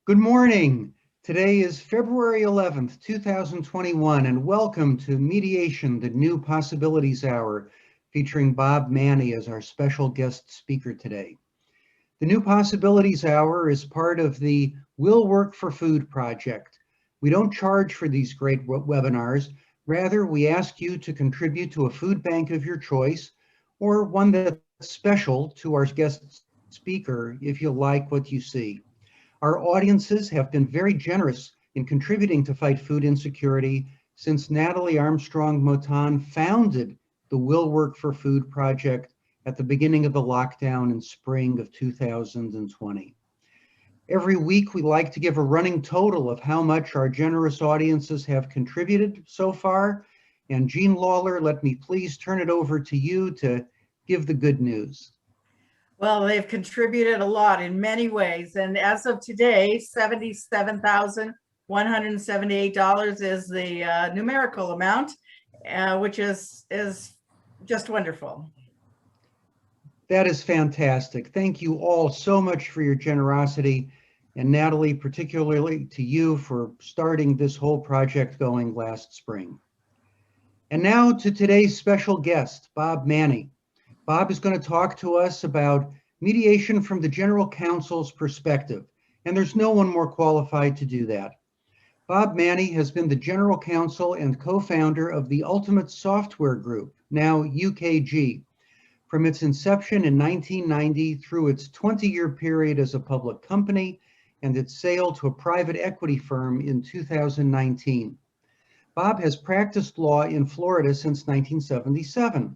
Good morning. Today is February 11th, 2021, and welcome to Mediation, the New Possibilities Hour, featuring Bob Manne as our special guest speaker today. The New Possibilities Hour is part of the Will Work for Food project. We don't charge for these great webinars. Rather, we ask you to contribute to a food bank of your choice or one that's special to our guest speaker if you like what you see. Our audiences have been very generous in contributing to fight food insecurity since Natalie Armstrong Motan founded the Will Work for Food project at the beginning of the lockdown in spring of 2020. Every week, we like to give a running total of how much our generous audiences have contributed so far. And Jean Lawler, let me please turn it over to you to give the good news. Well, they've contributed a lot in many ways. And as of today, $77,178 is the numerical amount, which is just wonderful. That is fantastic. Thank you all so much for your generosity. And Natalie, particularly to you for starting this whole project going last spring. And now to today's special guest, Bob Manne. Bob is going to talk to us about mediation from the General Counsel's perspective, and there's no one more qualified to do that. Bob Manne has been the General Counsel and co-founder of the Ultimate Software Group, now UKG, from its inception in 1990 through its 20-year period as a public company and its sale to a private equity firm in 2019. Bob has practiced law in Florida since 1977.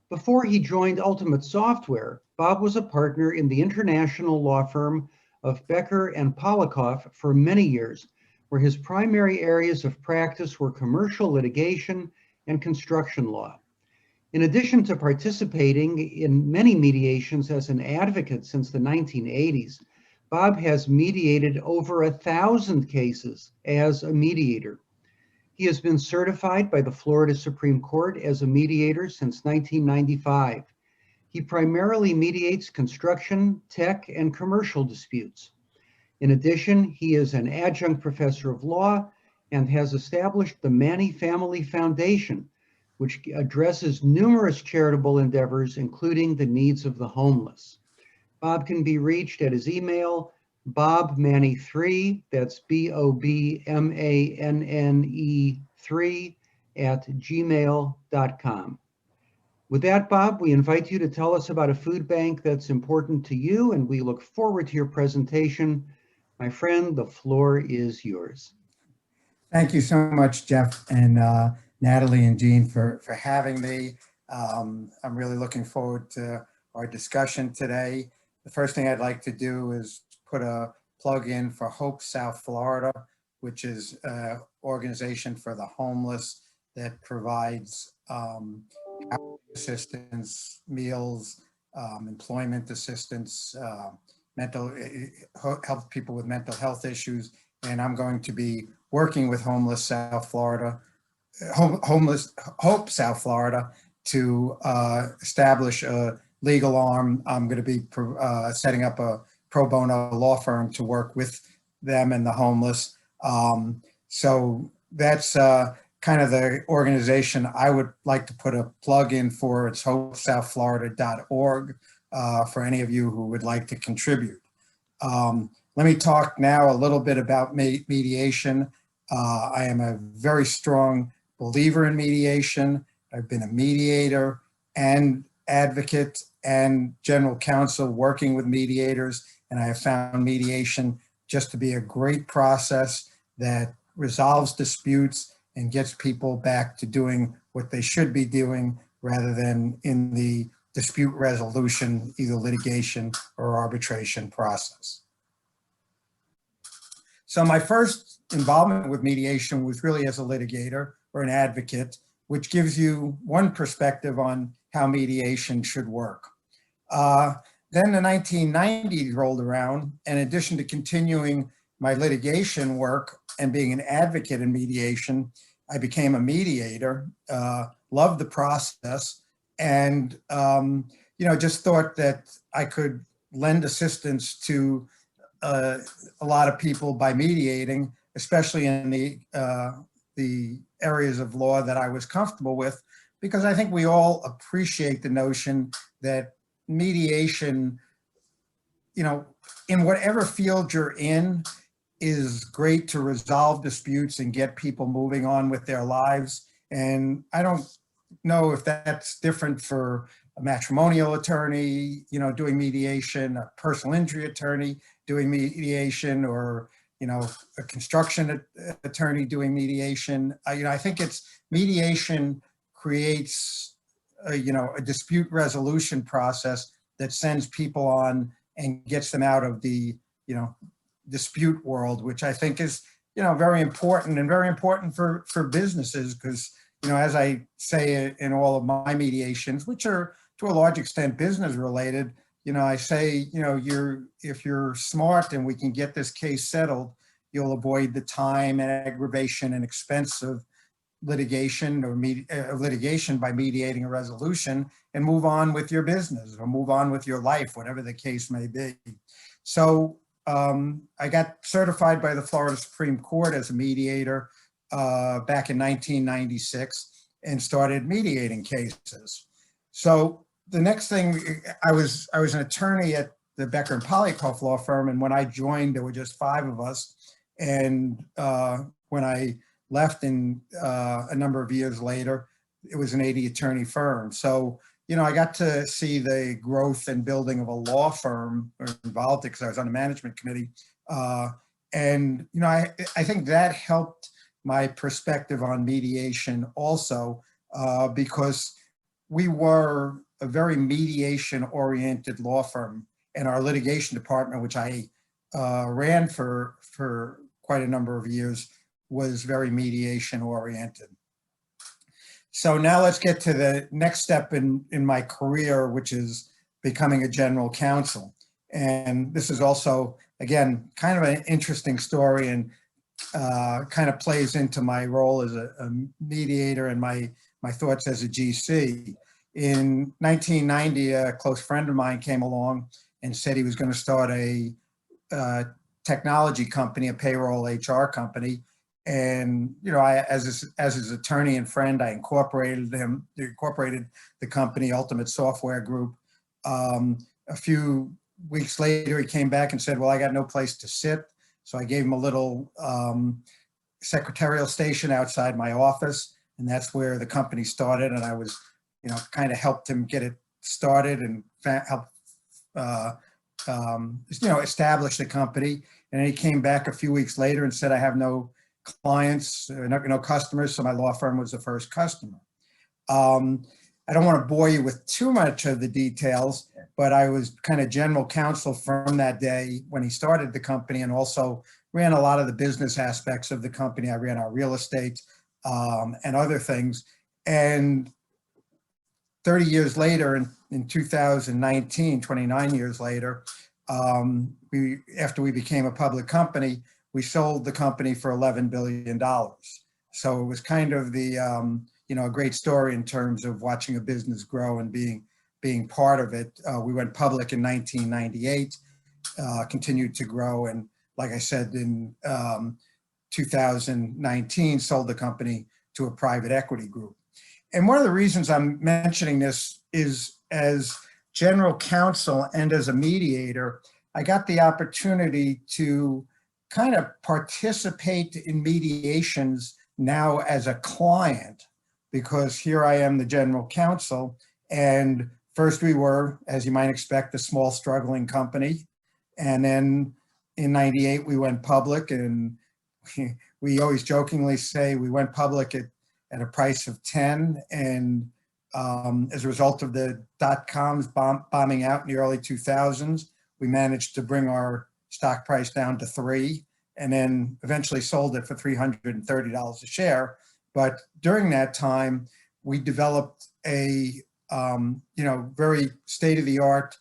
Before he joined Ultimate Software, Bob was a partner in the international law firm of Becker Poliakoff for many years, where his primary areas of practice were commercial litigation and construction law. In addition to participating in many mediations as an advocate since the 1980s, Bob has mediated over 1,000 cases as a mediator. He has been certified by the Florida Supreme Court as a mediator since 1995. He primarily mediates construction, tech, and commercial disputes. In addition, he is an adjunct professor of law and has established the Manne Family Foundation, which addresses numerous charitable endeavors, including the needs of the homeless. Bob can be reached at his email, bobmanne3, that's BOBMANNE3 @gmail.com. With that, Bob, we invite you to tell us about a food bank that's important to you, and we look forward to your presentation. My friend, the floor is yours. Thank you so much, Jeff, and Natalie and Jean for having me. I'm really looking forward to our discussion today. The first thing I'd like to do is put a plug in for Hope South Florida, which is an organization for the homeless that provides housing assistance, meals, employment assistance, help people with mental health issues. And I'm going to be working with Hope South Florida to establish a legal arm. I'm going to be setting up a pro bono law firm to work with them and the homeless. So that's kind of the organization I would like to put a plug in for. It's hopesouthflorida.org for any of you who would like to contribute. Let me talk now a little bit about mediation. I am a very strong believer in mediation. I've been a mediator and advocate and general counsel working with mediators, and I have found mediation just to be a great process that resolves disputes and gets people back to doing what they should be doing rather than in the dispute resolution, either litigation or arbitration process. So my first involvement with mediation was really as a litigator or an advocate, which gives you one perspective on how mediation should work. Then the 1990s rolled around, and in addition to continuing my litigation work and being an advocate in mediation, I became a mediator, loved the process, and just thought that I could lend assistance to a lot of people by mediating, especially in the areas of law that I was comfortable with, because I think we all appreciate the notion that mediation, you know, in whatever field you're in, is great to resolve disputes and get people moving on with their lives. And I don't know if that's different for a matrimonial attorney, you know, doing mediation, a personal injury attorney doing mediation, or, you know, a construction attorney doing mediation. You know, I think it's mediation creates a dispute resolution process that sends people on and gets them out of the, dispute world, which I think is, very important, and very important for businesses, because, as I say in all of my mediations, which are to a large extent business related, I say, if you're smart and we can get this case settled, you'll avoid the time and aggravation and expense of litigation or litigation by mediating a resolution, and move on with your business or move on with your life, whatever the case may be. So I got certified by the Florida Supreme Court as a mediator back in 1996 and started mediating cases. So the next thing, I was an attorney at the Becker Poliakoff law firm, and when I joined, there were just 5 of us. And when I left in a number of years later, it was an 80 attorney firm. So, I got to see the growth and building of a law firm, or involved it because I was on the management committee. And, I think that helped my perspective on mediation also, because we were a very mediation oriented law firm, and our litigation department, which I ran for quite a number of years, was very mediation oriented. So now let's get to the next step in my career, which is becoming a general counsel. And this is also, again, kind of an interesting story, and kind of plays into my role as a mediator and my thoughts as a GC. In 1990, a close friend of mine came along and said he was going to start a technology company, a payroll HR company. And, I, as his attorney and friend, I incorporated the company, Ultimate Software Group. A few weeks later, he came back and said, well, I got no place to sit. So I gave him a little secretarial station outside my office, and that's where the company started. And I was, kind of helped him get it started and help, establish the company. And then he came back a few weeks later and said, I have no clients, no customers, so my law firm was the first customer. I don't want to bore you with too much of the details, but I was kind of general counsel from that day when he started the company, and also ran a lot of the business aspects of the company. I ran our real estate and other things. And 30 years later, in 2019, 29 years later, after we became a public company, we sold the company for $11 billion. So it was kind of the, a great story in terms of watching a business grow and being part of it. We went public in 1998, continued to grow. And like I said, in 2019, sold the company to a private equity group. And one of the reasons I'm mentioning this is, as general counsel and as a mediator, I got the opportunity to kind of participate in mediations now as a client, because here I am, the general counsel. And first we were, as you might expect, a small struggling company. And then in 98, we went public, and we always jokingly say we went public at a price of 10. And as a result of the dot-coms bombing out in the early 2000s, we managed to bring our stock price down to 3, and then eventually sold it for $330 a share. But during that time, we developed a very state-of-the-art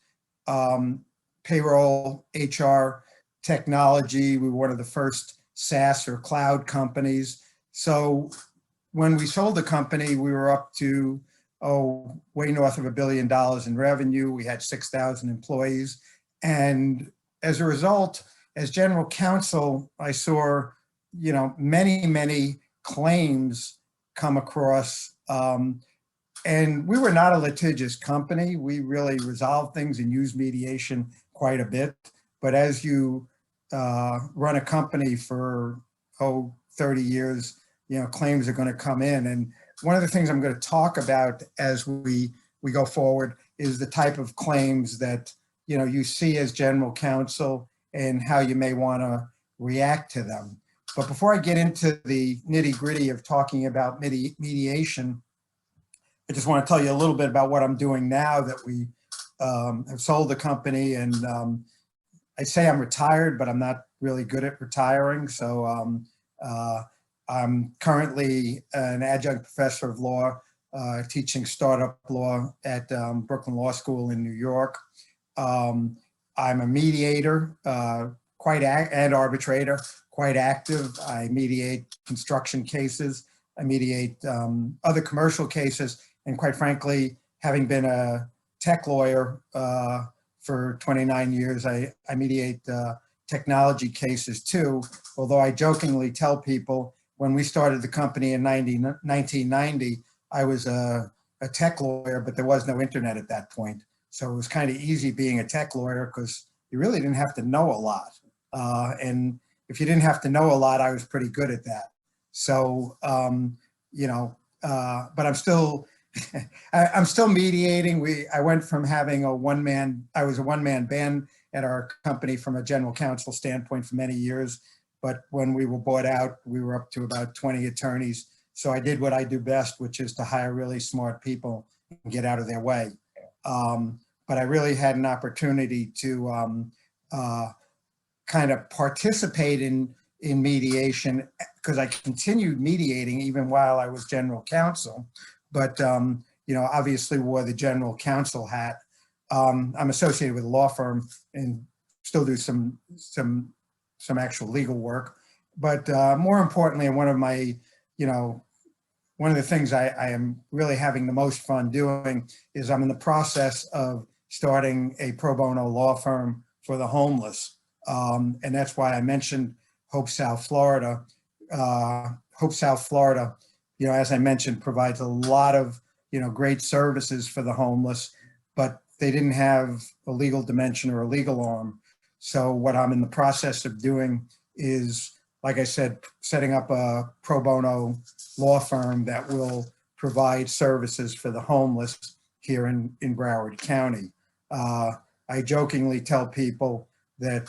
payroll HR technology. We were one of the first SaaS or cloud companies. So when we sold the company, we were up to way north of $1 billion in revenue. We had 6,000 employees. And as a result, as general counsel, I saw, many claims come across. And we were not a litigious company. We really resolved things and used mediation quite a bit. But as you run a company for, 30 years, claims are going to come in. And one of the things I'm going to talk about as we go forward is the type of claims that, you see as general counsel and how you may want to react to them. But before I get into the nitty gritty of talking about mediation, I just want to tell you a little bit about what I'm doing now that we have sold the company. And I say I'm retired, but I'm not really good at retiring. So I'm currently an adjunct professor of law, teaching startup law at Brooklyn Law School in New York. I'm a mediator, and arbitrator, quite active. I mediate construction cases. I mediate other commercial cases. And quite frankly, having been a tech lawyer for 29 years, I mediate technology cases too. Although I jokingly tell people when we started the company in 1990, I was a tech lawyer, but there was no internet at that point. So it was kind of easy being a tech lawyer because you really didn't have to know a lot. And if you didn't have to know a lot, I was pretty good at that. So, but I'm still, I'm still mediating. I went from having I was a one-man band at our company from a general counsel standpoint for many years. But when we were bought out, we were up to about 20 attorneys. So I did what I do best, which is to hire really smart people and get out of their way. But I really had an opportunity to kind of participate in mediation because I continued mediating even while I was general counsel. But, obviously wore the general counsel hat. I'm associated with a law firm and still do some actual legal work. But more importantly, one of the things I am really having the most fun doing is I'm in the process of starting a pro bono law firm for the homeless. And that's why I mentioned Hope South, Florida. Hope South, Florida, as I mentioned, provides a lot of, great services for the homeless, but they didn't have a legal dimension or a legal arm. So what I'm in the process of doing is, like I said, setting up a pro bono law firm that will provide services for the homeless here in Broward County. I jokingly tell people that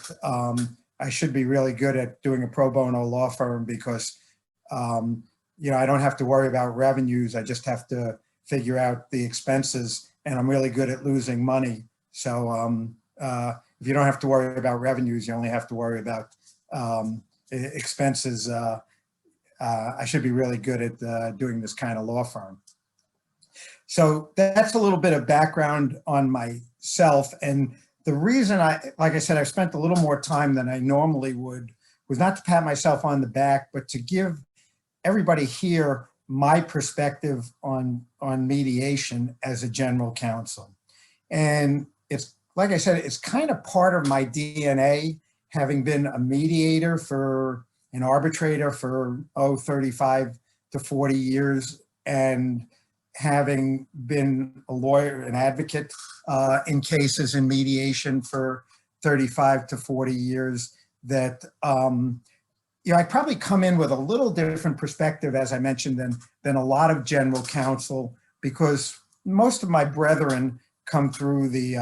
I should be really good at doing a pro bono law firm because, I don't have to worry about revenues. I just have to figure out the expenses, and I'm really good at losing money. So if you don't have to worry about revenues, you only have to worry about expenses. I should be really good at doing this kind of law firm. So that's a little bit of background on myself. And the reason like I said, I've spent a little more time than I normally would was not to pat myself on the back, but to give everybody here my perspective on mediation as a general counsel. And it's, like I said, it's kind of part of my DNA, having been a mediator an arbitrator for 35 to 40 years, and having been a lawyer, an advocate in cases in mediation for 35 to 40 years, that I probably come in with a little different perspective, as I mentioned, than a lot of general counsel, because most of my brethren come through the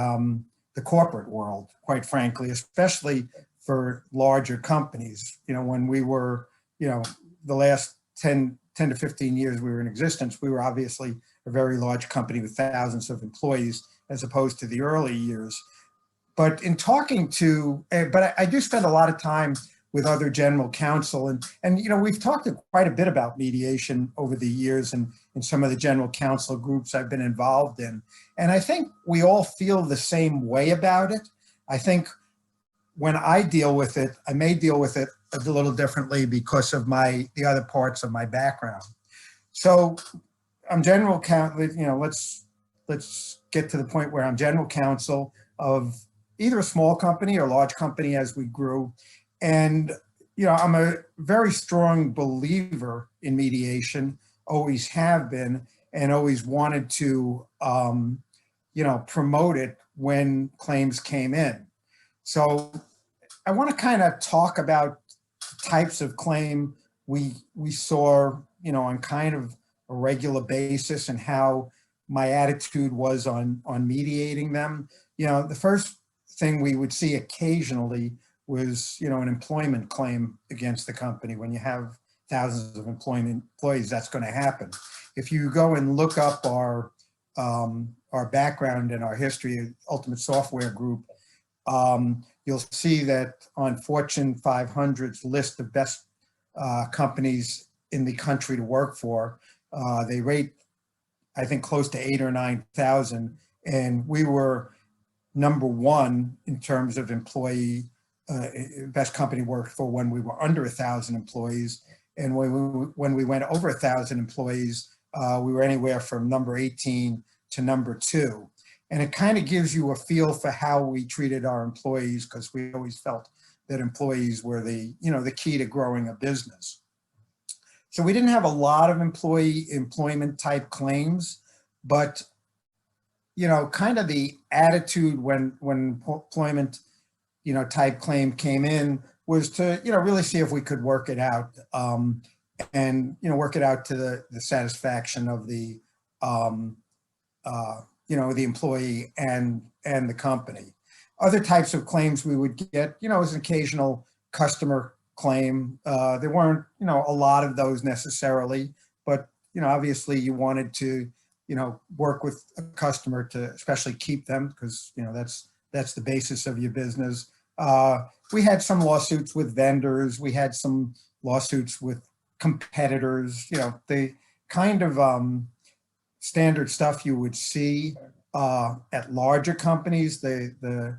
corporate world, quite frankly, especially for larger companies. When we were, the last 10 to 15 years we were in existence, we were obviously a very large company with thousands of employees, as opposed to the early years. But in talking to, but I do spend a lot of time with other general counsel, and we've talked quite a bit about mediation over the years, and in some of the general counsel groups I've been involved in. And I think we all feel the same way about it. I think when I deal with it, I may deal with it a little differently because of the other parts of my background. So I'm general counsel, let's get to the point where I'm general counsel of either a small company or large company as we grew. And, I'm a very strong believer in mediation, always have been, and always wanted to, promote it when claims came in. So I want to kind of talk about types of claim we saw, on kind of a regular basis, and how my attitude was on mediating them. The first thing we would see occasionally was, an employment claim against the company. When you have thousands of employees, that's going to happen. If you go and look up our background and our history, Ultimate Software Group, you'll see that on Fortune 500's list of best companies in the country to work for, they rate, I think, close to 8,000 or 9,000, and we were number one in terms of employee best company worked for when we were under 1,000 employees, and when we went over 1,000 employees, we were anywhere from number 18 to number 2. And it kind of gives you a feel for how we treated our employees, because we always felt that employees were the key to growing a business. So we didn't have a lot of employment type claims, but kind of the attitude when employment type claim came in was to really see if we could work it out, and work it out to the satisfaction of the the employee and the company. Other types of claims we would get, was an occasional customer claim. There weren't, a lot of those necessarily, but, obviously you wanted to, work with a customer to especially keep them, because, that's the basis of your business. We had some lawsuits with vendors. We had some lawsuits with competitors, the kind of standard stuff you would see at larger companies. The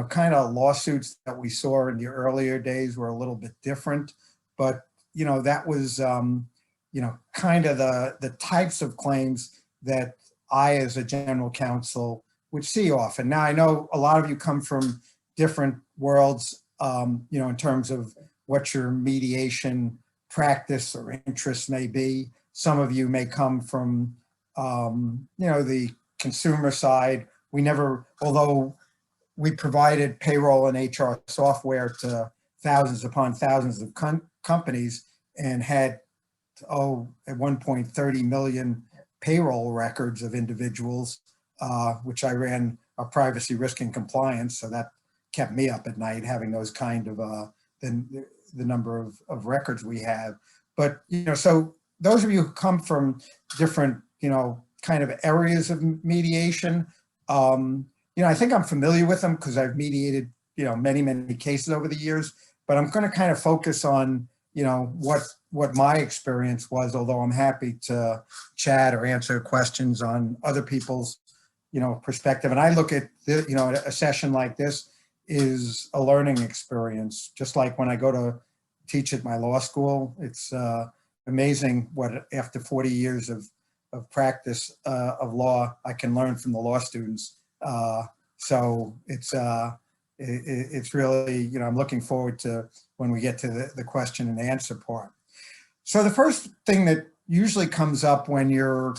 kind of lawsuits that we saw in the earlier days were a little bit different, but that was kind of the types of claims that I, as a general counsel, would see often. Now, I know a lot of you come from different worlds, in terms of what your mediation practice or interest may be. Some of you may come from the consumer side. We never, although we provided payroll and HR software to thousands upon thousands of companies, and had, at one point, 30 million payroll records of individuals, which I ran a privacy, risk, and compliance. So that kept me up at night, having those kind of, the number of records we have. But, so those of you who come from different, kind of areas of mediation, I think I'm familiar with them because I've mediated, many, many cases over the years, but I'm going to kind of focus on, what my experience was, although I'm happy to chat or answer questions on other people's, perspective. And I look at, a session like this is a learning experience, just like when I go to teach at my law school. It's amazing what, after 40 years of practice of law, I can learn from the law students. So it's really, I'm looking forward to when we get to the question and answer part. So the first thing that usually comes up when you're,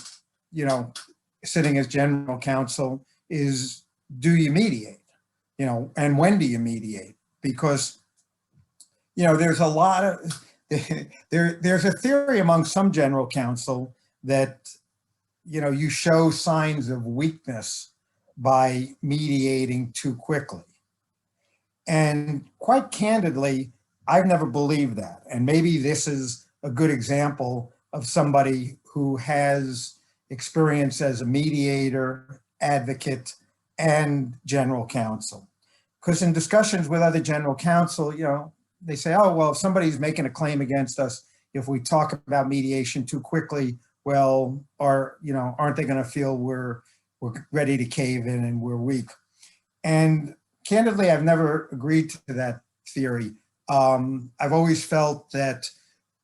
sitting as general counsel is, do you mediate? And when do you mediate? Because, there's a lot of, there's a theory among some general counsel that, you show signs of weakness by mediating too quickly. And quite candidly, I've never believed that. And maybe this is a good example of somebody who has experience as a mediator, advocate, and general counsel. Because in discussions with other general counsel, they say, oh, well, if somebody's making a claim against us, if we talk about mediation too quickly, well, aren't they going to feel we're ready to cave in and we're weak? And candidly, I've never agreed to that theory. I've always felt that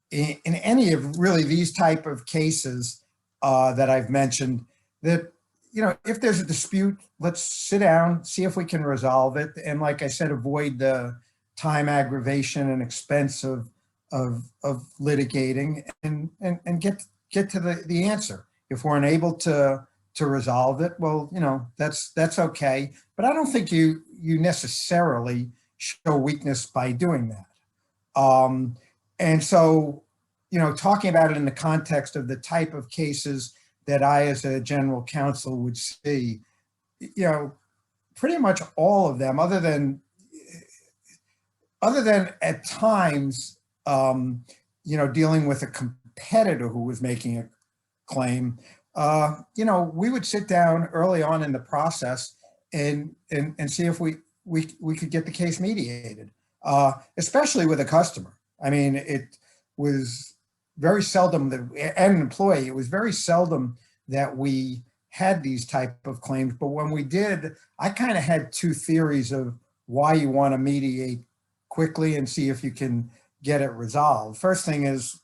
in any of really these type of cases that I've mentioned, that if there's a dispute, let's sit down, see if we can resolve it. And like I said, avoid the time, aggravation, and expense of litigating, and get to the answer. If we're unable to resolve it, well, that's okay. But I don't think you necessarily show weakness by doing that. And so, talking about it in the context of the type of cases that I, as a general counsel, would see, pretty much all of them, other than at times, dealing with a competitor who was making a claim, we would sit down early on in the process and see if we could get the case mediated, especially with a customer. I mean, it was very seldom that, and an employee, it was very seldom that we had these type of claims. But when we did, I kind of had two theories of why you want to mediate quickly and see if you can get it resolved. First thing is,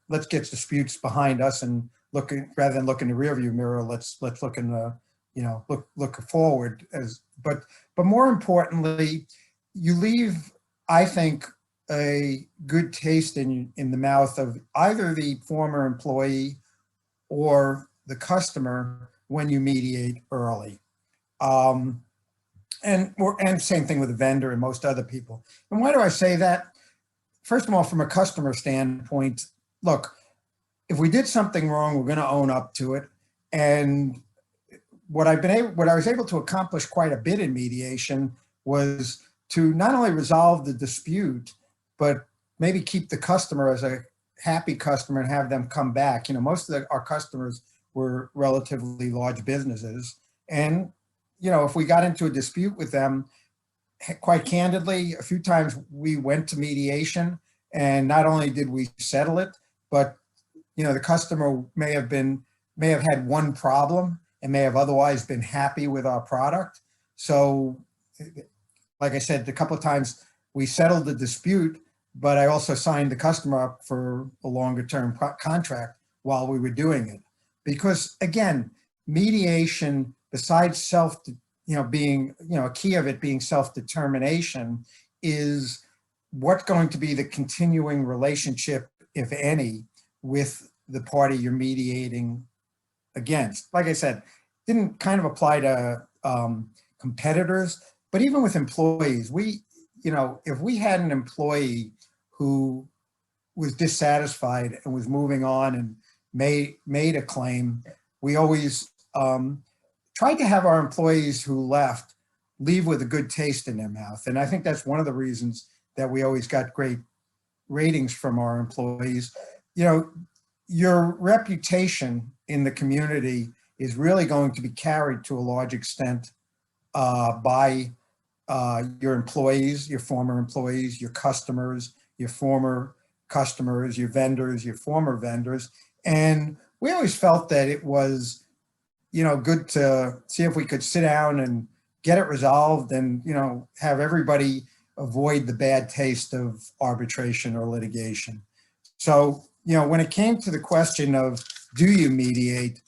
let's get disputes behind us and rather than look in the rearview mirror, let's look in the, look forward. But more importantly, you leave, I think, a good taste in the mouth of either the former employee or the customer when you mediate early. And same thing with the vendor and most other people. And why do I say that? First of all, from a customer standpoint, look, if we did something wrong, we're going to own up to it. And what I was able to accomplish quite a bit in mediation was to not only resolve the dispute, but maybe keep the customer as a happy customer and have them come back. Most of our customers were relatively large businesses. And, if we got into a dispute with them, quite candidly, a few times we went to mediation, and not only did we settle it, but, the customer may have had one problem and may have otherwise been happy with our product. So, like I said, a couple of times we settled the dispute, but I also signed the customer up for a longer term contract while we were doing it. Because again, mediation, besides being, a key of it being self-determination, is what's going to be the continuing relationship, if any, with the party you're mediating against. Like I said, didn't kind of apply to competitors, but even with employees, if we had an employee who was dissatisfied and was moving on and made a claim, we always tried to have our employees who left leave with a good taste in their mouth. And I think that's one of the reasons that we always got great ratings from our employees. Your reputation in the community is really going to be carried to a large extent by your employees, your former employees, your customers, your former customers, your vendors, your former vendors. And we always felt that it was, good to see if we could sit down and get it resolved and, have everybody avoid the bad taste of arbitration or litigation. So, when it came to the question of, do you mediate,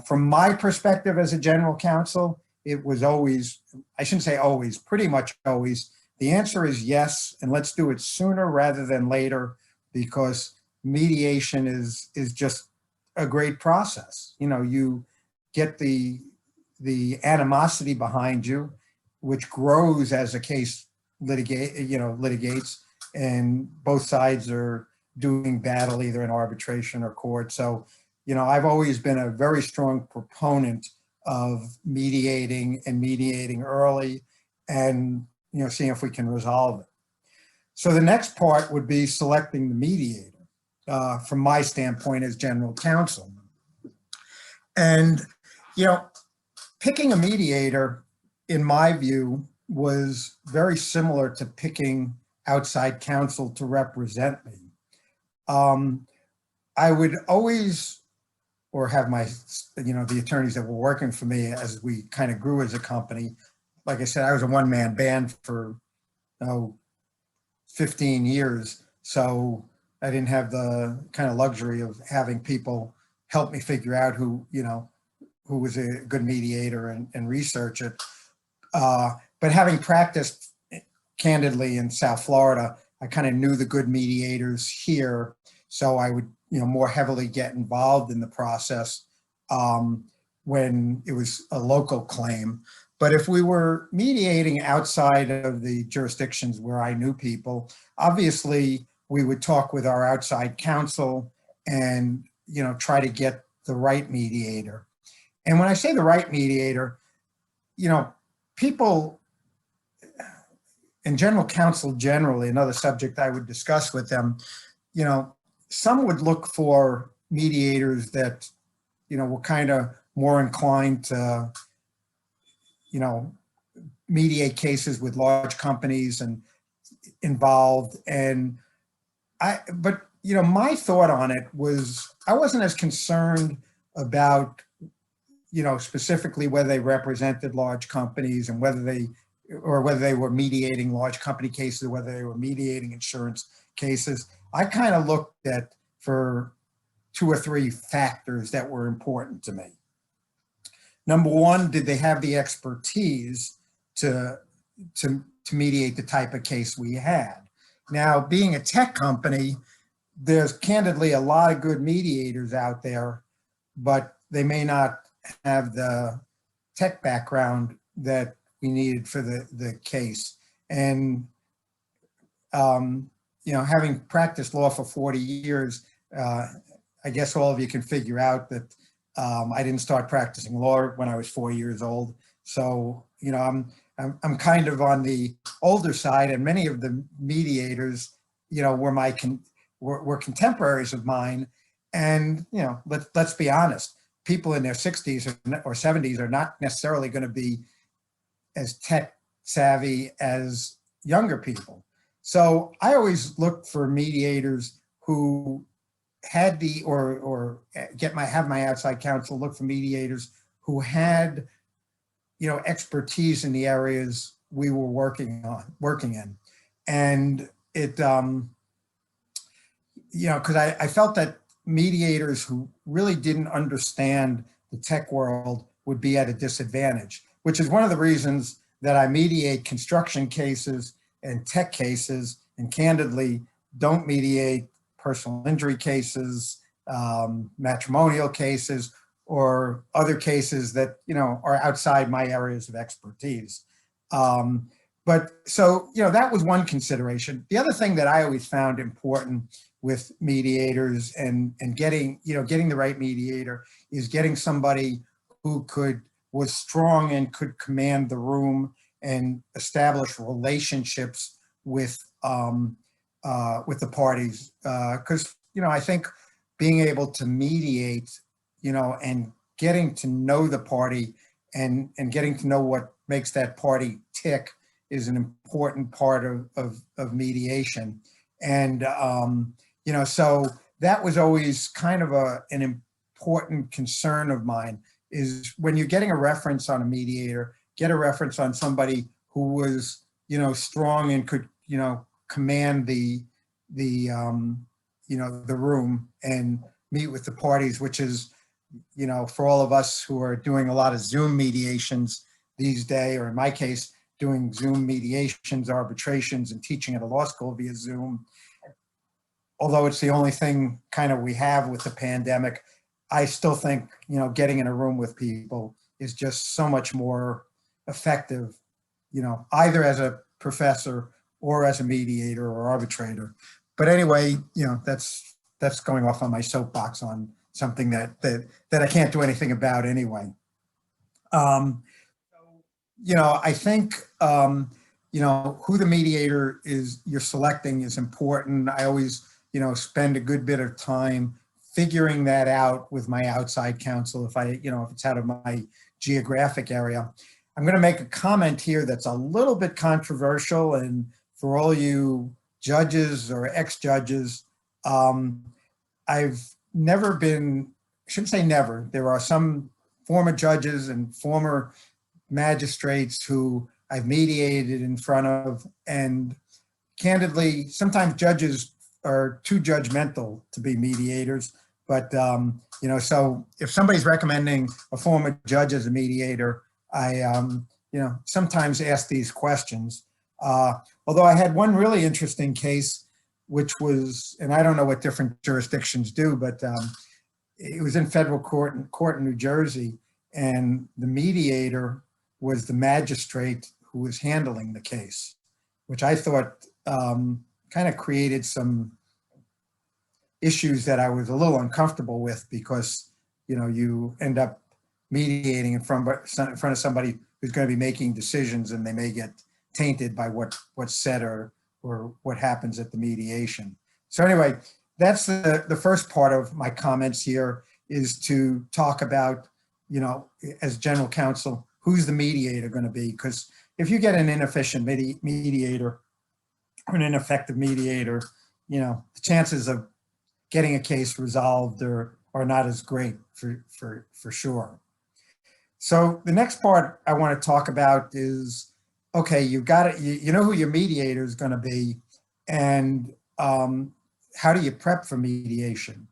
from my perspective as a general counsel, it was always, I shouldn't say always, pretty much always, the answer is yes, and let's do it sooner rather than later, because mediation is just a great process. You get the animosity behind you, which grows as a case litigates, and both sides are doing battle either in arbitration or court. So, I've always been a very strong proponent of mediating early and, seeing if we can resolve it. So the next part would be selecting the mediator from my standpoint as general counsel. And, picking a mediator, in my view, was very similar to picking outside counsel to represent me. I would always, or have my, the attorneys that were working for me as we kind of grew as a company. Like I said, I was a one-man band for 15 years. So I didn't have the kind of luxury of having people help me figure out who who was a good mediator and researcher. But having practiced candidly in South Florida, I kind of knew the good mediators here, so I would, more heavily get involved in the process when it was a local claim. But if we were mediating outside of the jurisdictions where I knew people, obviously we would talk with our outside counsel and, try to get the right mediator. And when I say the right mediator, people in general counsel generally, another subject I would discuss with them, some would look for mediators that, were kind of more inclined to, mediate cases with large companies and involved. But my thought on it was I wasn't as concerned about, specifically whether they represented large companies and whether they were mediating large company cases, whether they were mediating insurance cases. I kind of looked at for 2 or 3 factors that were important to me. Number one, did they have the expertise to mediate the type of case we had? Now, being a tech company, there's candidly a lot of good mediators out there, but they may not have the tech background that we needed for the case. And, having practiced law for 40 years, I guess all of you can figure out that I didn't start practicing law when I was 4 years old. So, I'm kind of on the older side, and many of the mediators, were contemporaries of mine. And, let's be honest, people in their 60s or 70s are not necessarily going to be as tech savvy as younger people. So I always look for mediators who had have my outside counsel look for mediators who had, expertise in the areas we were working in. And it, because I felt that mediators who really didn't understand the tech world would be at a disadvantage, which is one of the reasons that I mediate construction cases and tech cases, and candidly don't mediate personal injury cases, matrimonial cases, or other cases that, are outside my areas of expertise. But so, that was one consideration. The other thing that I always found important with mediators and getting the right mediator is getting somebody who was strong and could command the room and establish relationships with the parties. Because, I think being able to mediate, and getting to know the party and getting to know what makes that party tick is an important part of mediation. And, so that was always kind of an important concern of mine, is when you're getting a reference on a mediator, get a reference on somebody who was, strong and could, command the room and meet with the parties, which is, for all of us who are doing a lot of Zoom mediations these days, or in my case, doing Zoom mediations, arbitrations, and teaching at a law school via Zoom. Although it's the only thing kind of we have with the pandemic, I still think, getting in a room with people is just so much more effective, either as a professor or as a mediator or arbitrator. But anyway, that's going off on my soapbox on something that I can't do anything about anyway. I think, who the mediator is you're selecting is important. I always, spend a good bit of time figuring that out with my outside counsel if if it's out of my geographic area. I'm going to make a comment here that's a little bit controversial, and for all you judges or ex-judges, I've never been, I shouldn't say never, there are some former judges and former magistrates who I've mediated in front of, and candidly, sometimes judges are too judgmental to be mediators, but So if somebody's recommending a former judge as a mediator, I, sometimes ask these questions. Although I had one really interesting case, which was, and I don't know what different jurisdictions do, but it was in federal court in New Jersey, and the mediator was the magistrate who was handling the case, which I thought kind of created some issues that I was a little uncomfortable with, because, you end up mediating in front of somebody who's going to be making decisions, and they may get tainted by what's said or what happens at the mediation. So anyway, that's the first part of my comments here, is to talk about, as general counsel, who's the mediator going to be? Because if you get an inefficient mediator or an ineffective mediator, the chances of getting a case resolved are not as great for sure. So the next part I want to talk about is, okay, you've got it, you know who your mediator is going to be, and how do you prep for mediation?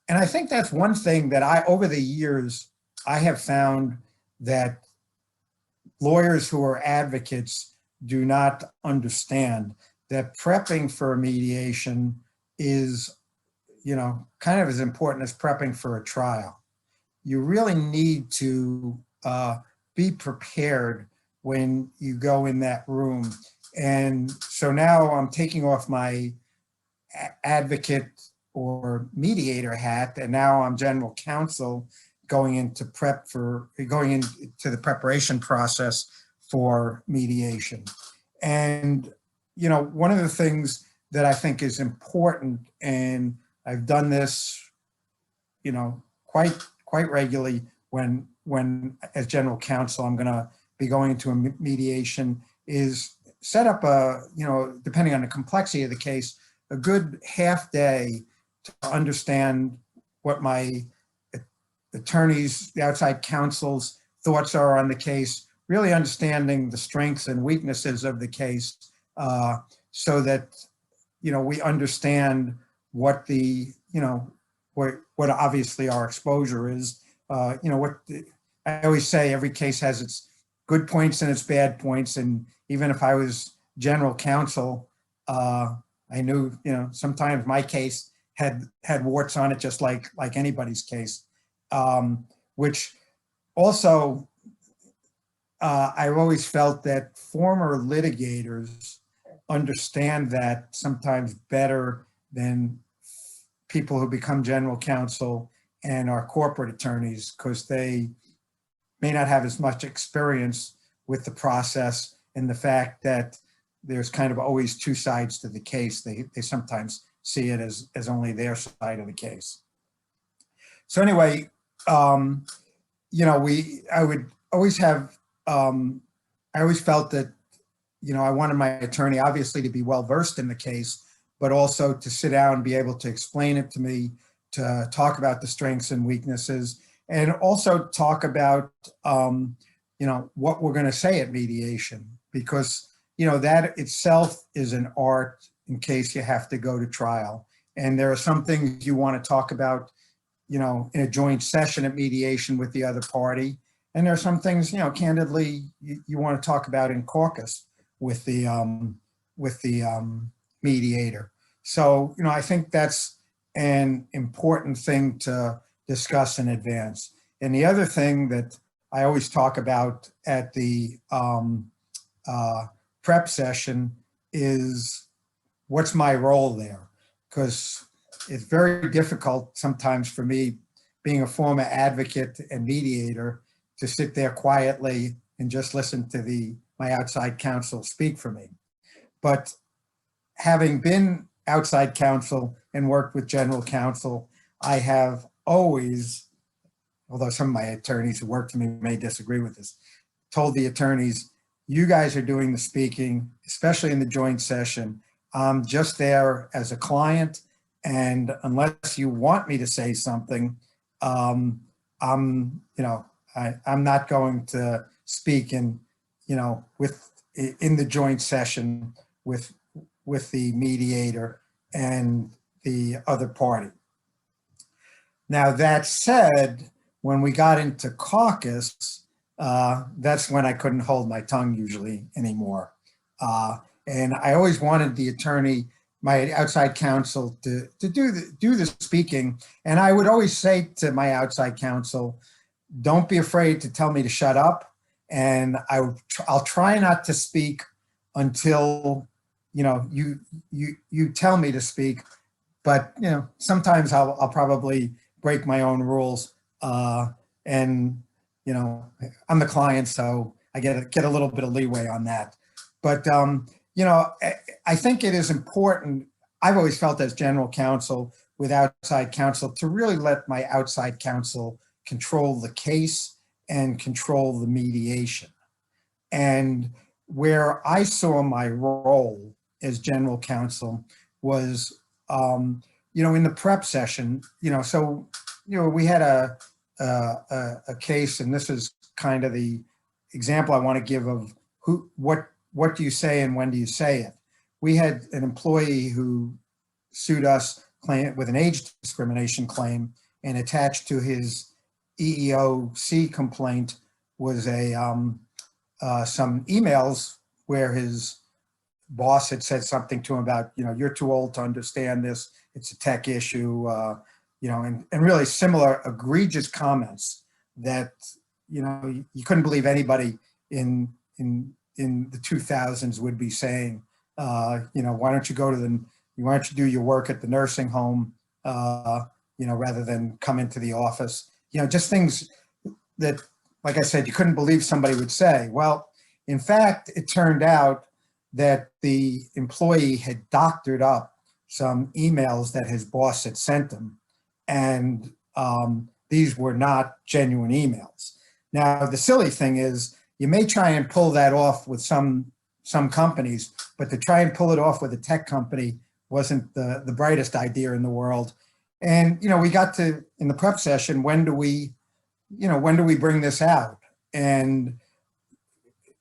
And I think that's one thing that over the years, I have found that lawyers who are advocates do not understand, that prepping for a mediation is, kind of as important as prepping for a trial. You really need to be prepared when you go in that room. And so now I'm taking off my advocate or mediator hat, and now I'm general counsel, going into the preparation process for mediation. And, one of the things that I think is important, and I've done this, quite regularly when as general counsel, I'm going to be going into a mediation, is set up depending on the complexity of the case, a good half day to understand what my attorneys, the outside counsel's thoughts are on the case, really understanding the strengths and weaknesses of the case, so that, we understand what what obviously our exposure is. I always say every case has its good points and its bad points. And even if I was general counsel, I knew, sometimes my case had warts on it, just like anybody's case, which also, I've always felt that former litigators understand that sometimes better than people who become general counsel and are corporate attorneys, because they may not have as much experience with the process and the fact that there's kind of always two sides to the case. They sometimes see it as only their side of the case. So anyway, I always felt that, I wanted my attorney obviously to be well-versed in the case, but also to sit down and be able to explain it to me, to talk about the strengths and weaknesses, and also talk about, what we're going to say at mediation, because, that itself is an art in case you have to go to trial. And there are some things you want to talk about, in a joint session at mediation with the other party. And there are some things, candidly, you want to talk about in caucus with the mediator. So, I think that's an important thing to discuss in advance. And the other thing that I always talk about at the prep session is, what's my role there? Because it's very difficult sometimes for me, being a former advocate and mediator, to sit there quietly and just listen to my outside counsel speak for me. But having been outside counsel and worked with general counsel, I have always, although some of my attorneys who work for me may disagree with this, told the attorneys, you guys are doing the speaking, especially in the joint session. I'm just there as a client, and unless you want me to say something, I'm not going to speak in the joint session with the mediator and the other party. Now, that said, when we got into caucus, that's when I couldn't hold my tongue usually anymore. And I always wanted the attorney, my outside counsel, to do the speaking. And I would always say to my outside counsel, don't be afraid to tell me to shut up. And I'll try not to speak until, you tell me to speak. But, sometimes I'll probably break my own rules. And, I'm the client, so I get a little bit of leeway on that. But, I think it is important. I've always felt as general counsel with outside counsel to really let my outside counsel control the case and control the mediation. And where I saw my role as general counsel was, in the prep session, we had a case, and this is kind of the example I want to give of what do you say and when do you say it. We had an employee who sued us with an age discrimination claim, and attached to his EEOC complaint was some emails where his boss had said something to him about, you're too old to understand this. It's a tech issue, and really similar egregious comments that, you couldn't believe anybody in the 2000s would be saying, why don't you do your work at the nursing home, rather than come into the office, just things that, like I said, you couldn't believe somebody would say. Well, in fact, it turned out that the employee had doctored up some emails that his boss had sent him. And these were not genuine emails. Now, the silly thing is, you may try and pull that off with some companies, but to try and pull it off with a tech company wasn't the brightest idea in the world. And, we got to, in the prep session, when do we bring this out? And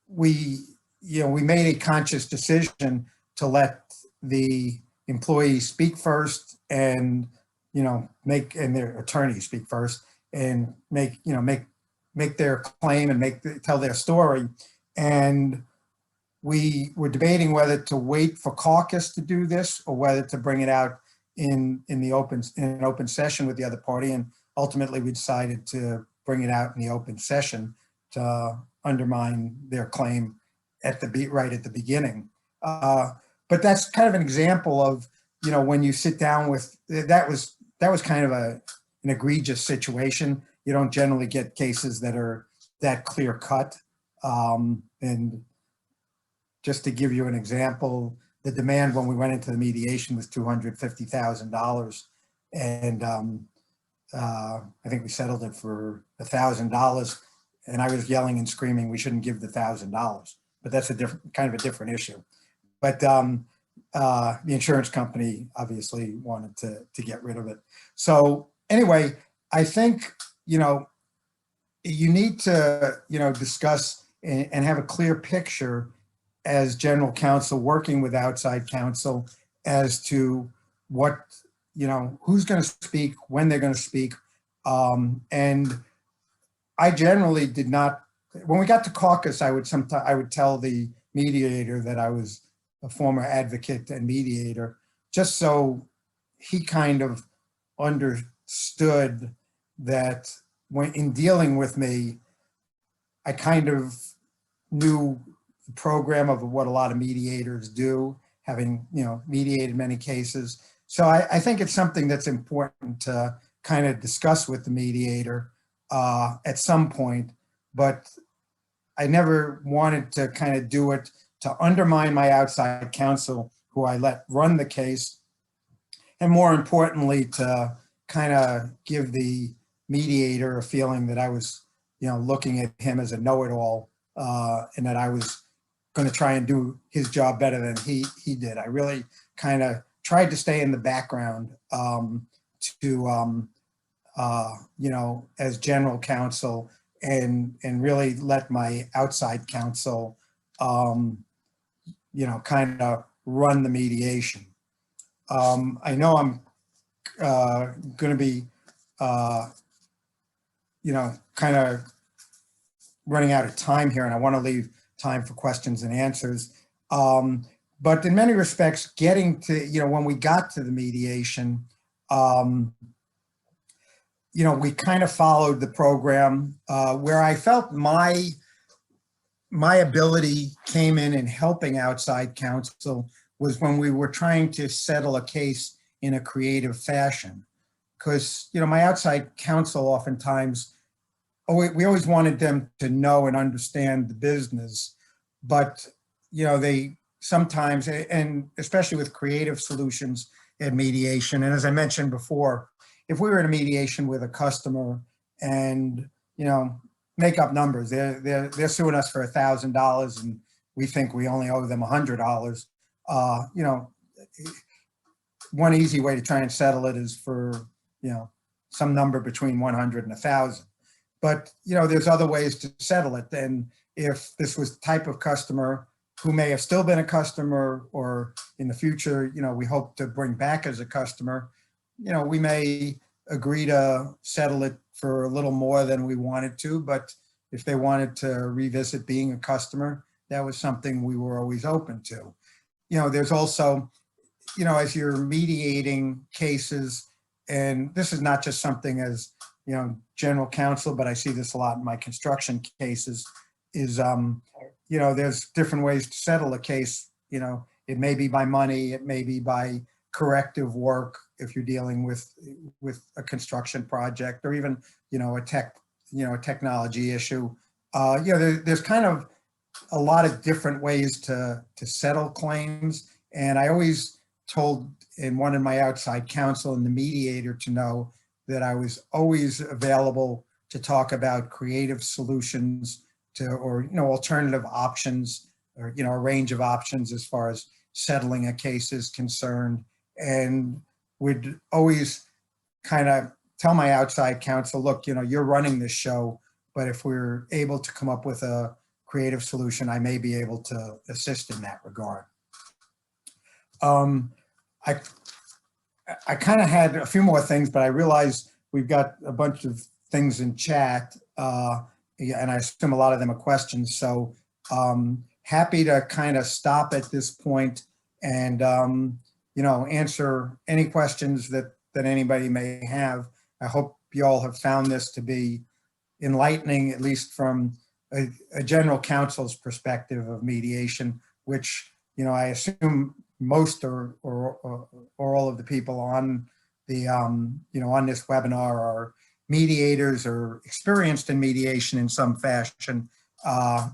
we made a conscious decision to let the employee speak first, and and their attorney speak first, and make their claim and tell their story. And we were debating whether to wait for caucus to do this or whether to bring it out in an open session with the other party. And ultimately, we decided to bring it out in the open session to undermine their claim right at the beginning. But that's kind of an example of, when you sit down with, that was kind of an egregious situation. You don't generally get cases that are that clear cut. And just to give you an example, the demand when we went into the mediation was $250,000. And I think we settled it for $1,000. And I was yelling and screaming, we shouldn't give the $1,000. But that's a different issue. But the insurance company obviously wanted to get rid of it. So anyway, I think, you need to, discuss and have a clear picture as general counsel working with outside counsel as to what, who's going to speak, when they're going to speak. And I generally did not, when we got to caucus, I would tell the mediator that I was a former advocate and mediator, just so he kind of understood that when in dealing with me, I kind of knew the program of what a lot of mediators do, having, mediated many cases. So I think it's something that's important to kind of discuss with the mediator at some point, but I never wanted to kind of do it to undermine my outside counsel, who I let run the case, and more importantly, to kind of give the mediator a feeling that I was, looking at him as a know-it-all, and that I was going to try and do his job better than he did. I really kind of tried to stay in the background as general counsel, and really let my outside counsel, kind of run the mediation. I know I'm going to be kind of running out of time here, and I want to leave time for questions and answers. But in many respects, getting to, when we got to the mediation, we kind of followed the program where I felt my ability came in helping outside counsel was when we were trying to settle a case in a creative fashion. Because, my outside counsel oftentimes, we always wanted them to know and understand the business, but, they sometimes, and especially with creative solutions at mediation, and as I mentioned before, if we were in a mediation with a customer and, make up numbers, they're suing us for $1,000 and we think we only owe them $100, one easy way to try and settle it is for, some number between 100 and 1,000. But, there's other ways to settle it. And if this was the type of customer who may have still been a customer or in the future, we hope to bring back as a customer, we may agree to settle it for a little more than we wanted to. But if they wanted to revisit being a customer, that was something we were always open to. There's also, as you're mediating cases, and this is not just something as, general counsel, but I see this a lot in my construction cases, is, there's different ways to settle a case. It may be by money, it may be by corrective work if you're dealing with a construction project, or even, a technology issue. There's kind of a lot of different ways to settle claims. And I always told and wanted my outside counsel and the mediator to know that I was always available to talk about creative solutions or alternative options, or, a range of options as far as settling a case is concerned. And would always kind of tell my outside counsel, look, you're running this show, but if we're able to come up with a creative solution, I may be able to assist in that regard. I kind of had a few more things, but I realize we've got a bunch of things in chat, and I assume a lot of them are questions. So happy to kind of stop at this point and, answer any questions that anybody may have. I hope you all have found this to be enlightening, at least from a general counsel's perspective of mediation, which, I assume most or all of the people on the, on this webinar are mediators or experienced in mediation in some fashion. I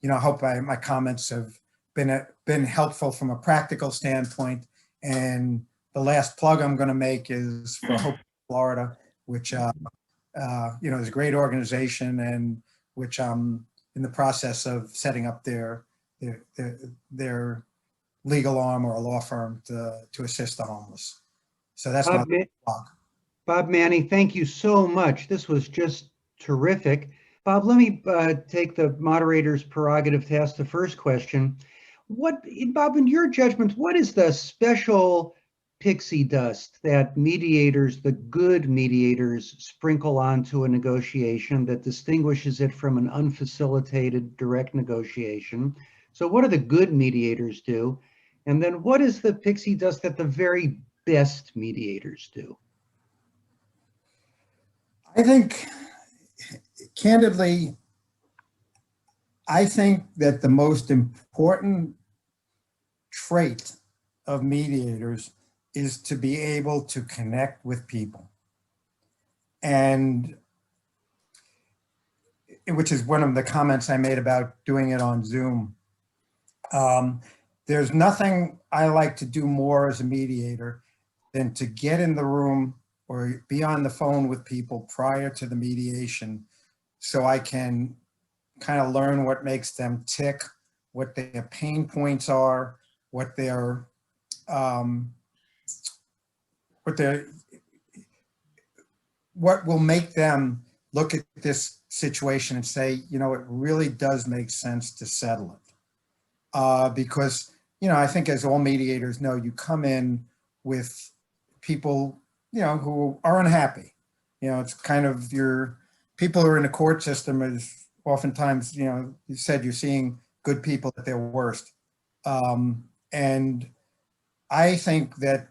hope my comments have been helpful from a practical standpoint. And the last plug I'm going to make is for Hope, Florida, which, is a great organization, and which I'm in the process of setting up their legal arm or a law firm to assist the homeless. So that's my talk. Bob Manne, thank you so much. This was just terrific. Bob, let me take the moderator's prerogative to ask the first question. Bob, in your judgment, what is the special pixie dust that mediators, the good mediators, sprinkle onto a negotiation that distinguishes it from an unfacilitated direct negotiation? So what do the good mediators do? And then what is the pixie dust that the very best mediators do? I think, candidly, I think that the most important trait of mediators is to be able to connect with people. And which is one of the comments I made about doing it on Zoom. There's nothing I like to do more as a mediator than to get in the room or be on the phone with people prior to the mediation, so I can kind of learn what makes them tick, what their pain points are, what will make them look at this situation and say, it really does make sense to settle it. Because, I think as all mediators know, you come in with people who are unhappy. It's kind of your people who are in the court system is oftentimes, you said you're seeing good people at their worst. And I think that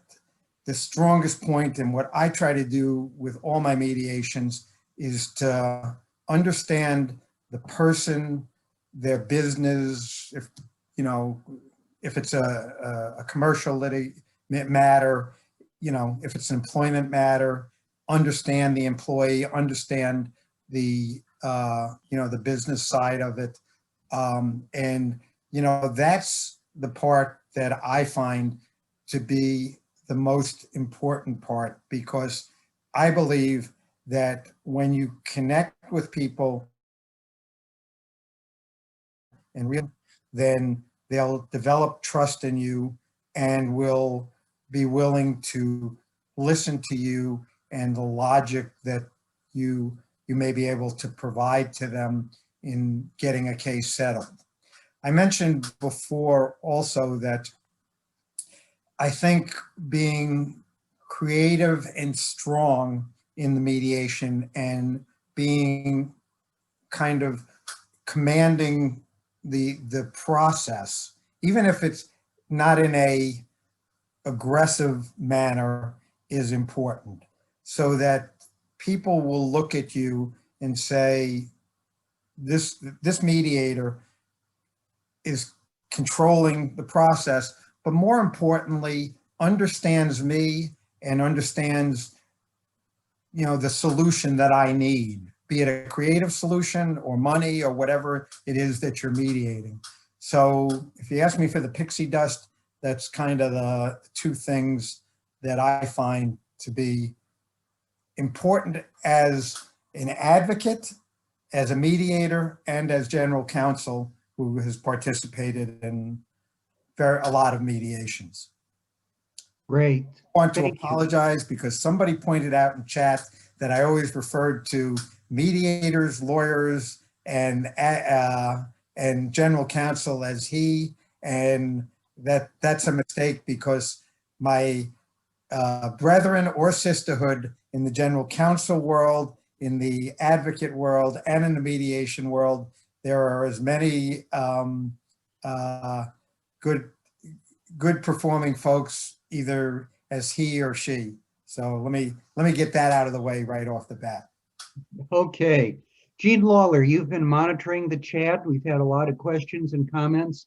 the strongest point and what I try to do with all my mediations is to understand the person, their business, if it's a commercial matter, if it's an employment matter, understand the employee, understand the the business side of it. And that's the part that I find to be the most important part, because I believe that when you connect with people and then they'll develop trust in you and will be willing to listen to you and the logic that you may be able to provide to them in getting a case settled. I mentioned before also that I think being creative and strong in the mediation and being kind of commanding the process, even if it's not in a aggressive manner, is important, so that people will look at you and say, this mediator is controlling the process, but more importantly, understands me and understands, the solution that I need, be it a creative solution or money or whatever it is that you're mediating. So if you ask me for the pixie dust, that's kind of the two things that I find to be important as an advocate, as a mediator, and as general counsel who has participated in a lot of mediations. Great. I want to Thank you. apologize because somebody pointed out in chat that I always referred to mediators, lawyers, and general counsel as he, and that's a mistake, because my brethren or sisterhood in the general counsel world, in the advocate world, and in the mediation world, there are as many good performing folks either as he or she. So let me get that out of the way right off the bat. Okay. Jean Lawler, you've been monitoring the chat. We've had a lot of questions and comments.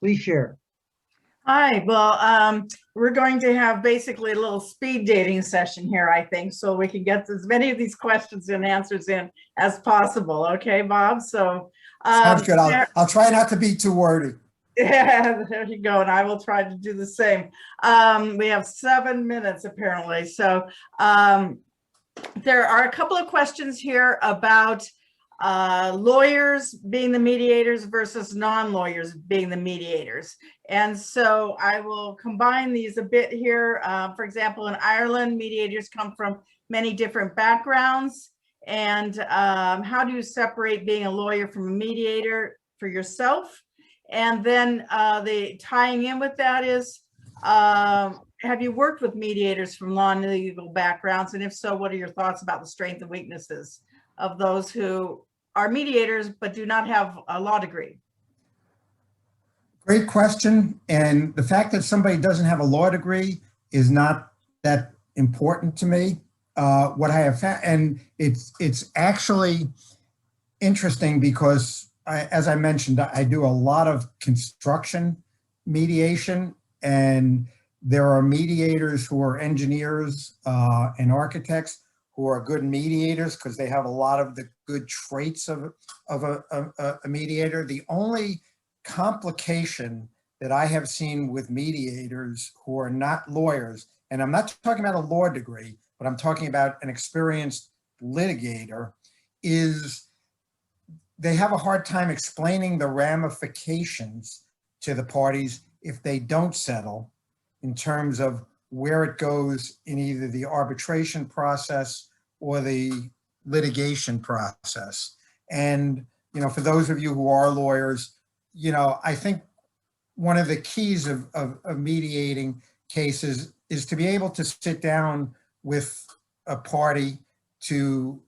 Please share. Hi, well, we're going to have basically a little speed dating session here, I think, so we can get as many of these questions and answers in as possible. Okay, Bob? So sounds good. I'll try not to be too wordy. Yeah, there you go. And I will try to do the same. We have 7 minutes apparently. So there are a couple of questions here about lawyers being the mediators versus non-lawyers being the mediators. And so I will combine these a bit here. For example, in Ireland, mediators come from many different backgrounds. And how do you separate being a lawyer from a mediator for yourself? And then the tying in with that is, have you worked with mediators from non-legal backgrounds? And if so, what are your thoughts about the strengths and weaknesses of those who are mediators but do not have a law degree? Great question. And the fact that somebody doesn't have a law degree is not that important to me. What I have found, and it's actually interesting because as I mentioned, I do a lot of construction mediation, and there are mediators who are engineers and architects who are good mediators because they have a lot of the good traits of a mediator. The only complication that I have seen with mediators who are not lawyers, and I'm not talking about a law degree, but I'm talking about an experienced litigator, is they have a hard time explaining the ramifications to the parties if they don't settle, in terms of where it goes in either the arbitration process or the litigation process. And, for those of you who are lawyers, I think one of the keys of mediating cases is to be able to sit down with a party to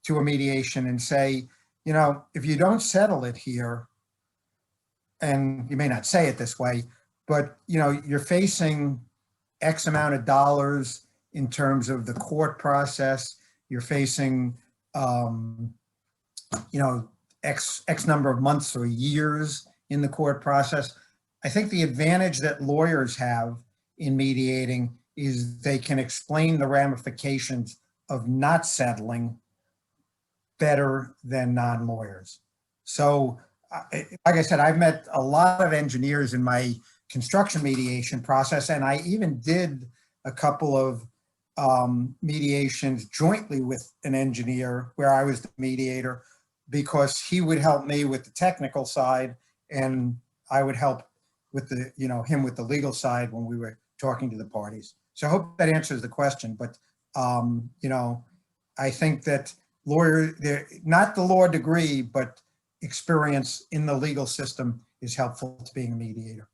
a mediation and say, you know, if you don't settle it here, and you may not say it this way, but you know, you're facing X amount of dollars in terms of the court process. You're facing, you know, X number of months or years in the court process. I think the advantage that lawyers have in mediating is they can explain the ramifications of not settling better than non-lawyers. So, like I said, I've met a lot of engineers in my construction mediation process, and I even did a couple of mediations jointly with an engineer where I was the mediator, because he would help me with the technical side and I would help with the, you know, him with the legal side when we were talking to the parties. So I hope that answers the question, but you know, I think that they're not the law degree, but experience in the legal system is helpful to being a mediator.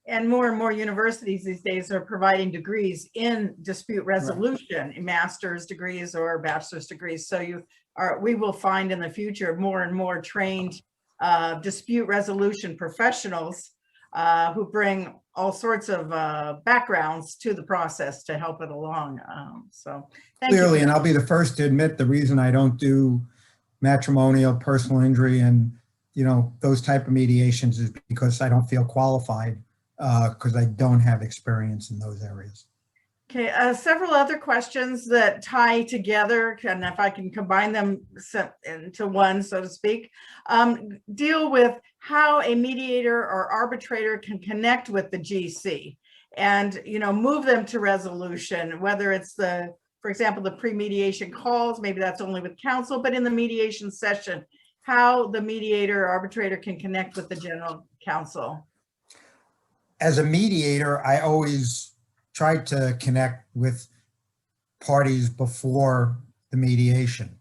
And more universities these days are providing degrees in dispute resolution, master's degrees or bachelor's degrees. So we will find in the future more and more trained dispute resolution professionals who bring all sorts of backgrounds to the process to help it along. So thank you. Clearly, and I'll be the first to admit the reason I don't do matrimonial, personal injury, and you know, those type of mediations is because I don't feel qualified, because I don't have experience in those areas. Okay, several other questions that tie together, and if I can combine them into one, so to speak, deal with how a mediator or arbitrator can connect with the GC and, you know, move them to resolution, whether it's for example, the pre-mediation calls, maybe that's only with counsel, but in the mediation session, how the mediator or arbitrator can connect with the general counsel. As a mediator, I always tried to connect with parties before the mediation.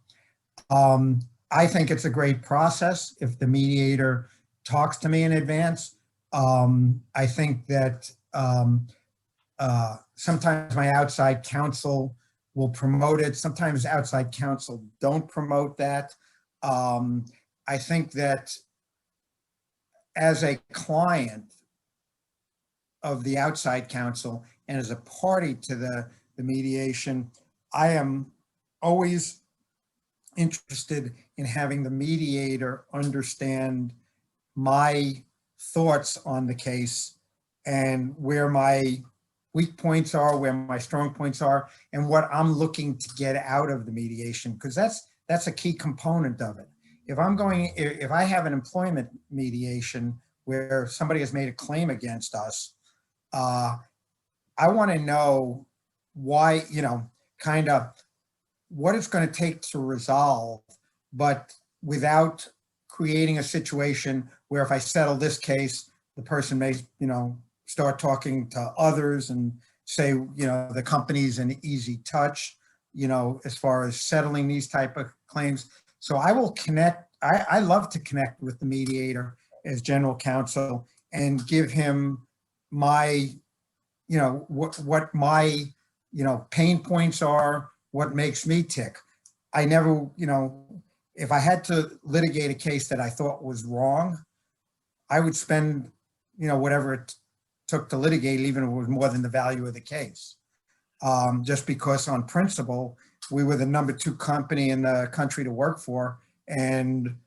I think it's a great process if the mediator talks to me in advance. I think that sometimes my outside counsel will promote it. Sometimes outside counsel don't promote that. I think that as a client of the outside counsel and as a party to the mediation, I am always interested in having the mediator understand my thoughts on the case and where my weak points are, where my strong points are, and what I'm looking to get out of the mediation, because that's a key component of it. If I have an employment mediation where somebody has made a claim against us, I want to know why, you know, kind of what it's going to take to resolve, but without creating a situation where if I settle this case, the person may, you know, start talking to others and say, you know, the company's an easy touch, you know, as far as settling these type of claims. So I will connect. I love to connect with the mediator as general counsel and give him my, you know, what my, you know, pain points are, what makes me tick. I never, you know, if I had to litigate a case that I thought was wrong, I would spend, you know, whatever it took to litigate, even if it was more than the value of the case. Just because on principle, we were the #2 company in the country to work for. And,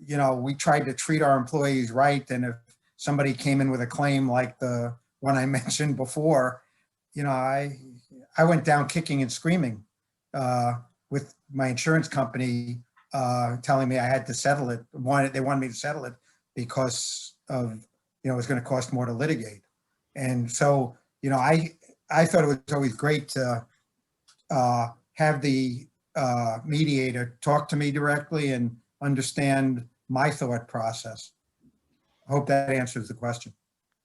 you know, we tried to treat our employees right. And if somebody came in with a claim like the one I mentioned before, you know, I went down kicking and screaming with my insurance company telling me I had to settle it. They wanted me to settle it because of, you know, it was going to cost more to litigate. And so, you know, I thought it was always great to have the mediator talk to me directly and understand my thought process. I hope that answers the question.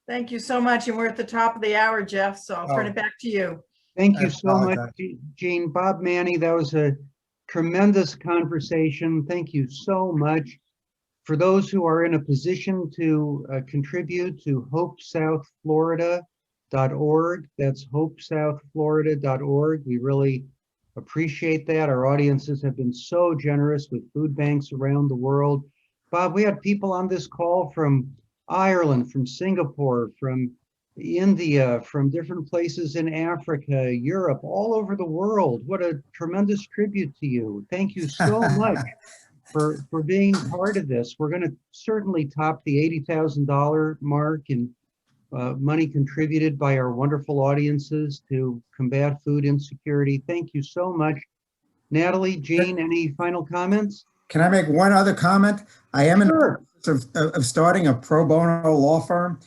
Thank you so much. And we're at the top of the hour, Jeff, so I'll turn it back to you. Thank I you so much, apologize. Gene. Bob Manne, that was a tremendous conversation. Thank you so much. For those who are in a position to contribute to Hope South Florida, That's hopesouthflorida.org. We really appreciate that. Our audiences have been so generous with food banks around the world. Bob, we had people on this call from Ireland, from Singapore, from India, from different places in Africa, Europe, all over the world. What a tremendous tribute to you. Thank you so much for being part of this. We're going to certainly top the $80,000 mark in money contributed by our wonderful audiences to combat food insecurity. Thank you so much. Natalie, Jean, any final comments? Can I make one other comment? I am in the Sure. process of starting a pro bono law firm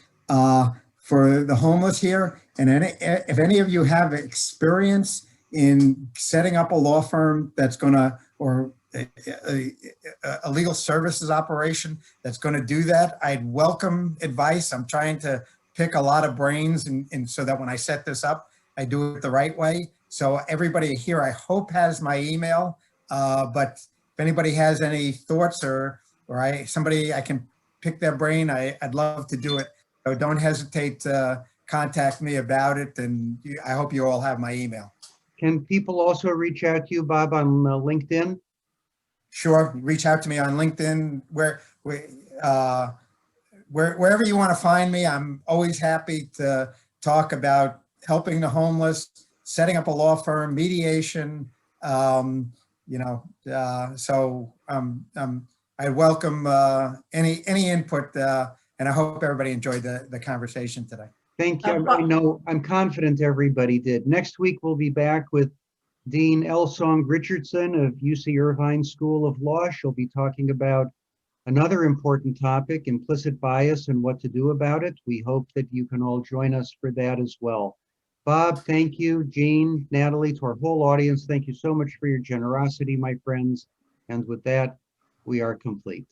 for the homeless here. And if any of you have experience in setting up a law firm that's going to, or a legal services operation that's going to do that, I'd welcome advice. I'm trying to pick a lot of brains and so that when I set this up, I do it the right way. So everybody here, I hope, has my email. But if anybody has any thoughts or somebody I can pick their brain, I'd love to do it. So don't hesitate to contact me about it. And I hope you all have my email. Can people also reach out to you, Bob, on LinkedIn? Sure, reach out to me on LinkedIn, wherever you want to find me. I'm always happy to talk about helping the homeless, setting up a law firm, mediation, so I welcome any input, and I hope everybody enjoyed the conversation today. Thank you. I know, I'm confident everybody did. Next week, we'll be back with Dean Elsong Richardson of UC Irvine School of Law. She'll be talking about another important topic, implicit bias and what to do about it. We hope that you can all join us for that as well. Bob, thank you. Jean, Natalie, to our whole audience, thank you so much for your generosity, my friends. And with that, we are complete.